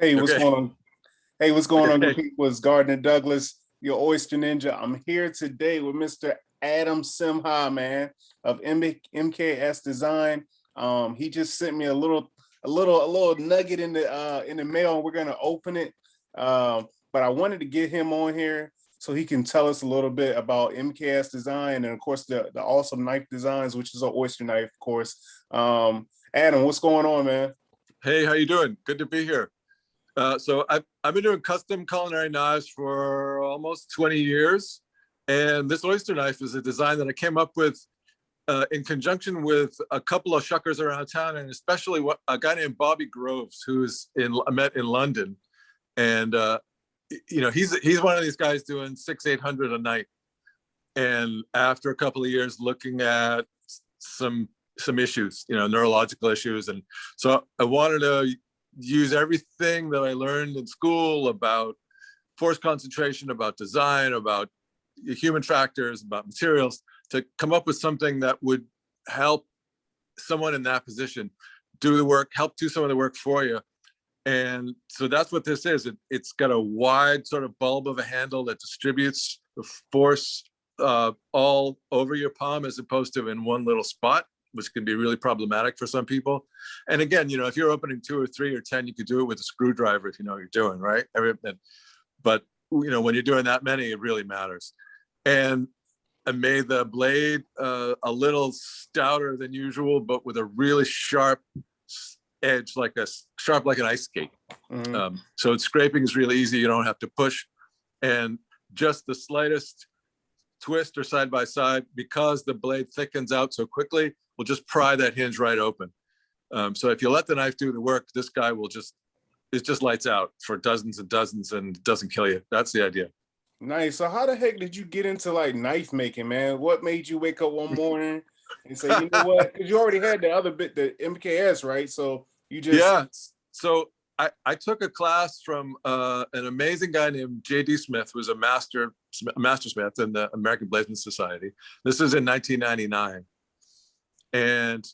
Hey, what's Okay. going on? Hey, what's going on, good Okay. people? It's Gardner Douglas, your Oyster Ninja. I'm here today with Mr. Adam Simha, man, of MKS Design. He just sent me a little nugget in the mail, and we're gonna open it. But I wanted to get him on here so he can tell us a little bit about MKS Design and, of course, the awesome knife designs, which is an Oyster knife, of course. Adam, what's going on, man? Hey, how you doing? Good to be here. So I've been doing custom culinary knives for almost 20 years, and this oyster knife is a design that I came up with in conjunction with a couple of shuckers around town, and especially a guy named Bobby Groves, I met in London, and he's one of these guys doing 600-800 a night, and after a couple of years looking at some issues, neurological issues, and so I wanted to use everything that I learned in school about force concentration, about design, about human factors, about materials, to come up with something that would help someone in that position do the work, help do some of the work for you. And so that's what this is. It's got a wide sort of bulb of a handle that distributes the force all over your palm as opposed to in one little spot, which can be really problematic for some people. And again, if you're opening 2 or 3 or 10, you could do it with a screwdriver if you know what you're doing, right? But when you're doing that many, it really matters. And I made the blade a little stouter than usual, but with a really sharp edge, like an ice skate. Mhm. So scraping is really easy. You don't have to push, and just the slightest twist or side by side, because the blade thickens out so quickly, will just pry that hinge right open. So if you let the knife do the work, this guy it just lights out for dozens and dozens and doesn't kill you. That's the idea. Nice. So how the heck did you get into like knife making, man? What made you wake up one morning and say, you know what? Because you already had the other bit, the MKS, right? So you just Yeah. So I took a class from an amazing guy named J.D. Smith, who was a master smith in the American Bladesmith Society. This is in 1999. And,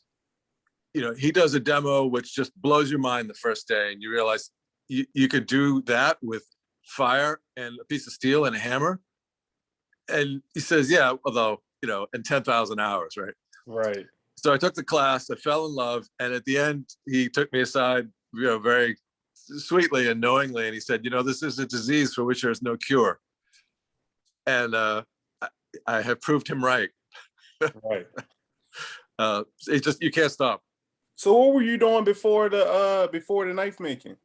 he does a demo which just blows your mind the first day. And you realize you could do that with fire and a piece of steel and a hammer. And he says, yeah, although, in 10,000 hours, right? right. So I took the class, I fell in love. And at the end, he took me aside, very sweetly and knowingly, and he said, this is a disease for which there is no cure. And I have proved him right. Right. It just, you can't stop. So what were you doing before the knife making?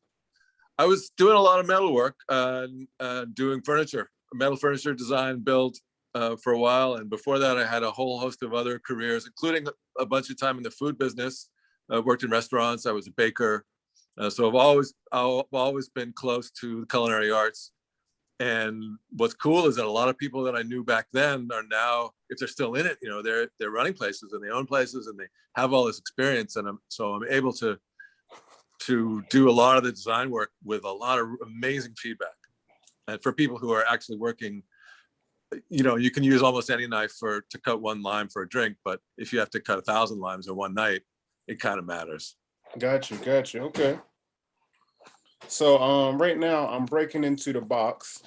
I was doing a lot of metal work, doing metal furniture design, build for a while. And before that, I had a whole host of other careers, including a bunch of time in the food business. I worked in restaurants. I was a baker. So I've always been close to the culinary arts. And what's cool is that a lot of people that I knew back then are now, if they're still in it, they're running places and they own places and they have all this experience. And I'm able to do a lot of the design work with a lot of amazing feedback. And for people who are actually working, you can use almost any knife to cut one lime for a drink, but if you have to cut 1,000 limes in one night, it kind of matters. Got you. Okay. So right now I'm breaking into the box,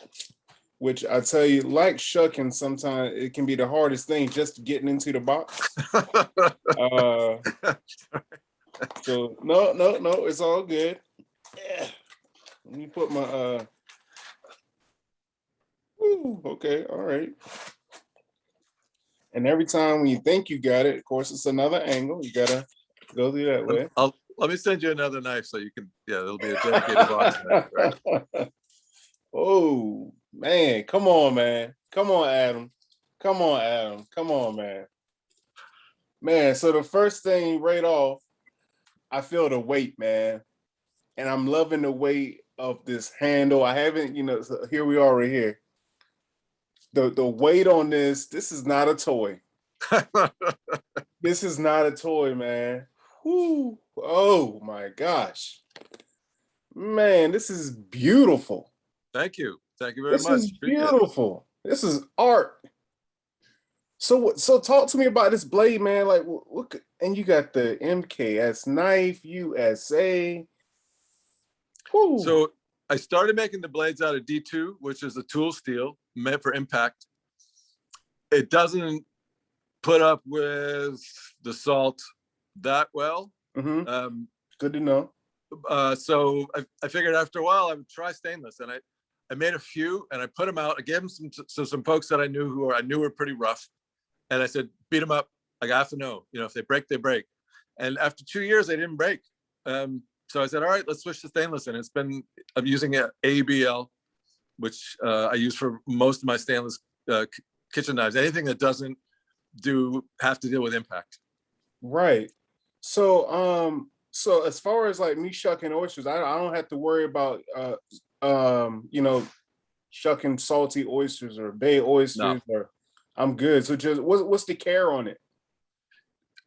which I tell you, like shucking, sometimes it can be the hardest thing just getting into the box. Uh so no, it's all good. Yeah. Let me put my okay, all right. And every time when you think you got it, of course, it's another angle. You gotta go through that way. Let me send you another knife so you can, it'll be a dedicated box knife, right? Oh man, come on, man. Come on, Adam. Come on, Adam. Come on, man. Man, so the first thing right off, I feel the weight, man. And I'm loving the weight of this handle. I haven't, so here we are right here. The weight on this is not a toy. This is not a toy, man. Whew. Oh my gosh. Man, this is beautiful. Thank you very This much. is Appreciate it. beautiful. This is art. So talk to me about this blade, man. Like, and you got the MKS Knife USA. Whew. So I started making the blades out of D2, which is a tool steel meant for impact. It doesn't put up with the salt that well. Mm-hmm. Good to know. So I figured after a while I would try stainless, and I made a few and I put them out. I gave them some folks that I knew were pretty rough, and I said, beat them up. Like, I have to know, if they break, they break. And after 2 years, they didn't break. So I said, all right, let's switch to stainless. And I'm using an ABL, which I use for most of my stainless kitchen knives. Anything that doesn't have to deal with impact. Right. So as far as like me shucking oysters, I don't have to worry about shucking salty oysters or bay oysters. No. Or I'm good. So just what's the care on it?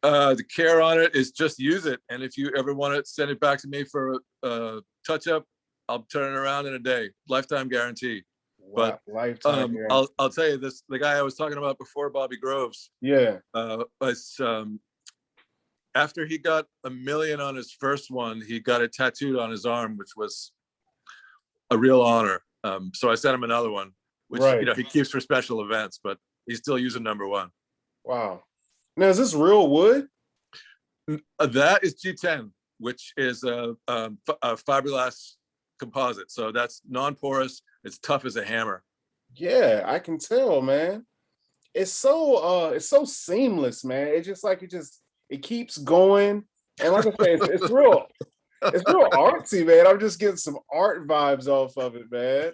The care on it is just use it. And if you ever want to send it back to me for a touch up, I'll turn it around in a day. Lifetime guarantee. Wow, But lifetime guarantee. I'll tell you this, the guy I was talking about before, Bobby Groves, Yeah. was after he got $1 million on his first one, he got it tattooed on his arm, which was a real honor. So I sent him another one, which he keeps for special events, but he's still using #1. Wow. Now, is this real wood? That is G10, which is a fiberglass composite. So that's non-porous. It's tough as a hammer. Yeah, I can tell, man. It's so seamless, man. It's just like it keeps going. And like I said, it's real artsy, man. I'm just getting some art vibes off of it, man.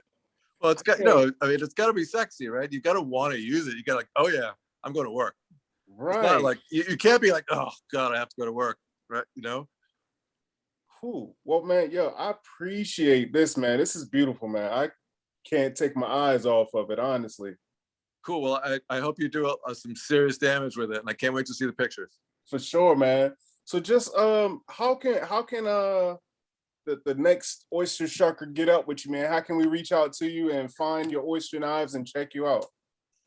Well, it's got, it's got to be sexy, right? You got to want to use it. You got oh yeah, I'm going to work. Right. It's not like you can't be like, oh God, I have to go to work, right? Cool. Well, man, I appreciate this, man. This is beautiful, man. I can't take my eyes off of it, honestly. Cool. Well, I hope you do some serious damage with it, and I can't wait to see the pictures. For sure, man. So just how can the next oyster shucker get up with you, man? How can we reach out to you and find your oyster knives and check you out?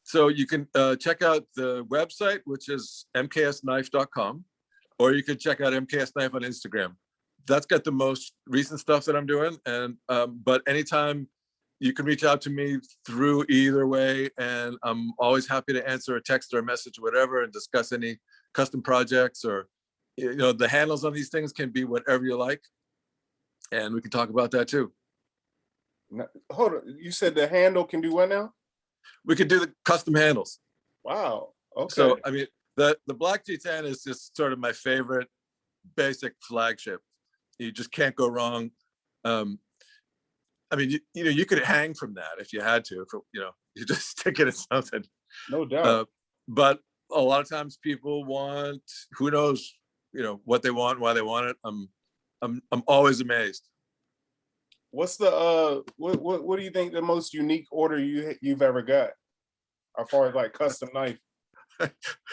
So you can check out the website, which is mksknife.com, or you can check out MKS Knife on Instagram. That's got the most recent stuff that I'm doing. And but anytime you can reach out to me through either way, and I'm always happy to answer a text or a message or whatever and discuss any custom projects, or the handles on these things can be whatever you like, and we can talk about that too. Hold on, you said the handle can do what now? We could do the custom handles. Wow. Okay. So I mean, the Black G10 is just sort of my favorite basic flagship. You just can't go wrong. I mean, you could hang from that if you had to. You just stick it in something. No doubt. But a lot of times people want, who knows, what they want, why they want it. I'm always amazed. What's the what do you think the most unique order you've ever got, as far as like custom knife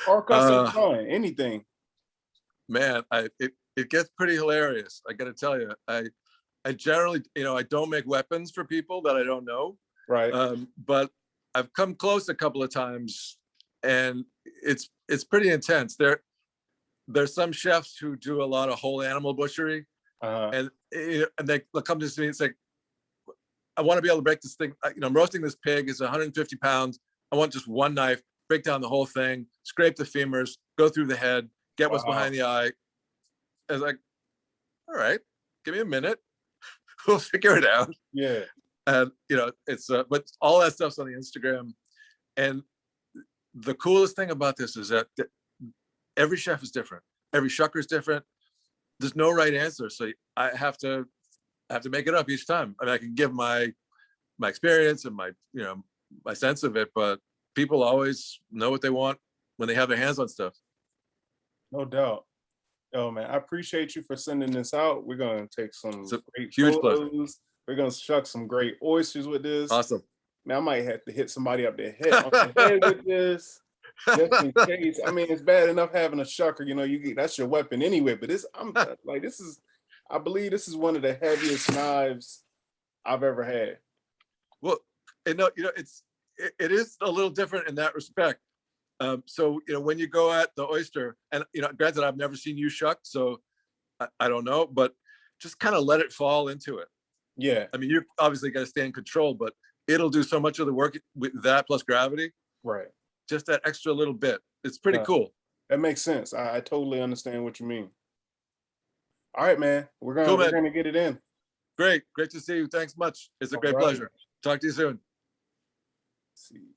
or custom drawing, anything? Man, it gets pretty hilarious. I got to tell you, I generally, I don't make weapons for people that I don't know. Right. But I've come close a couple of times, and it's pretty intense. There's some chefs who do a lot of whole animal butchery. And they'll come to me and say, I want to be able to break this thing. I'm roasting this pig. It's 150 pounds. I want just one knife, break down the whole thing, scrape the femurs, go through the head, get what's behind the eye. I was like, all right, give me a minute. We'll figure it out. Yeah. And, it's, but all that stuff's on the Instagram. And the coolest thing about this is that every chef is different. Every shucker is different. There's no right answer. So I have to make it up each time. I mean, I can give my experience and my sense of it, but people always know what they want when they have their hands on stuff. No doubt. Oh man, I appreciate you for sending this out. We're gonna take some great huge photos. pleasure. We're gonna shuck some great oysters with this. Awesome. Man, I might have to hit somebody up on the head with this. Just in case. I mean, it's bad enough having a shucker, that's your weapon anyway. But I believe this is one of the heaviest knives I've ever had. Well, it is a little different in that respect. So when you go at the Oyster, and granted, I've never seen you shuck, so I don't know, but just kind of let it fall into it. Yeah. I mean, you obviously got to stay in control, but it'll do so much of the work with that plus gravity. Right. Just that extra little bit. It's pretty cool. That makes sense. I totally understand what you mean. All right, man. We're Cool, man. gonna get it in. Great to see you. Thanks much. It's a All great right. pleasure. Talk to you soon. Let's see.